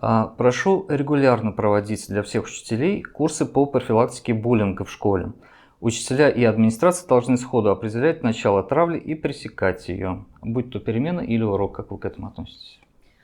Прошу регулярно проводить для всех учителей курсы по профилактике буллинга в школе. Учителя и администрация должны сходу определять начало травли и пресекать ее, будь то перемена или урок. Как вы к этому относитесь?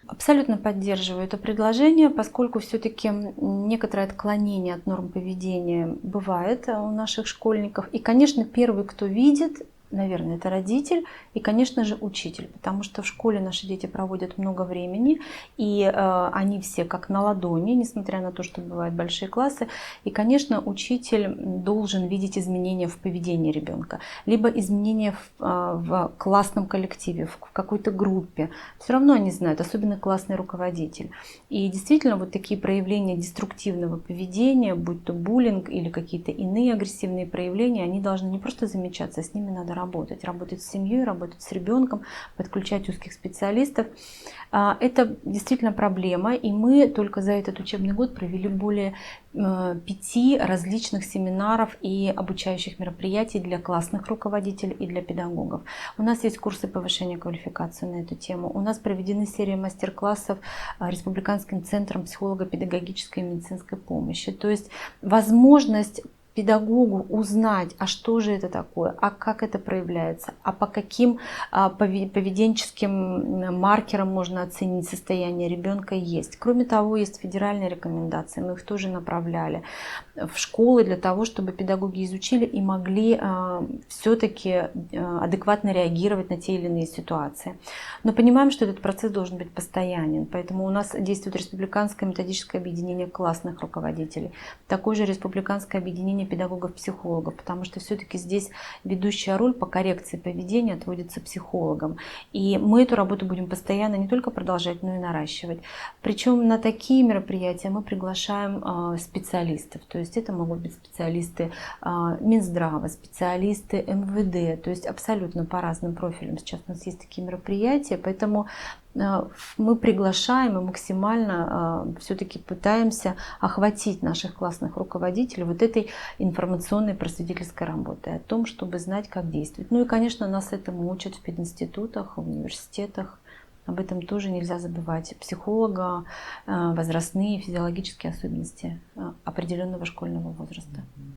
Абсолютно поддерживаю это предложение, поскольку все-таки некоторое отклонение от норм поведения бывает у наших школьников. И, конечно, первый, кто видит, наверное, это родитель и, конечно же, учитель, потому что в школе наши дети проводят много времени, и они все как на ладони, несмотря на то, что бывают большие классы. И, конечно, учитель должен видеть изменения в поведении ребенка, либо изменения в классном коллективе, в какой-то группе. Все равно они знают, особенно классный руководитель. И действительно, вот такие проявления деструктивного поведения, будь то буллинг или какие-то иные агрессивные проявления, они должны не просто замечаться, с ними надо работать с семьей, работать с ребенком, подключать узких специалистов. Это действительно проблема, и мы только за этот учебный год провели более 5 различных семинаров и обучающих мероприятий для классных руководителей и для педагогов. У нас есть курсы повышения квалификации на эту тему. У нас проведены серии мастер-классов Республиканским центром психолого-педагогической и медицинской помощи. То есть возможность педагогу узнать, а что же это такое, а как это проявляется, а по каким поведенческим маркерам можно оценить состояние ребенка, есть. Кроме того, есть федеральные рекомендации, мы их тоже направляли в школы для того, чтобы педагоги изучили и могли все-таки адекватно реагировать на те или иные ситуации. Но понимаем, что этот процесс должен быть постоянен, поэтому у нас действует Республиканское методическое объединение классных руководителей, такое же Республиканское объединение педагогов-психологов, потому что все-таки здесь ведущая роль по коррекции поведения отводится психологам. И мы эту работу будем постоянно не только продолжать, но и наращивать. Причем на такие мероприятия мы приглашаем специалистов. То есть это могут быть специалисты Минздрава, специалисты МВД, то есть абсолютно по разным профилям. Сейчас у нас есть такие мероприятия, поэтому мы приглашаем и максимально все-таки пытаемся охватить наших классных руководителей вот этой информационной просветительской работой о том, чтобы знать, как действовать. Ну и, конечно, нас этому учат в пединститутах, в университетах. Об этом тоже нельзя забывать. Психолога, возрастные, физиологические особенности определенного школьного возраста.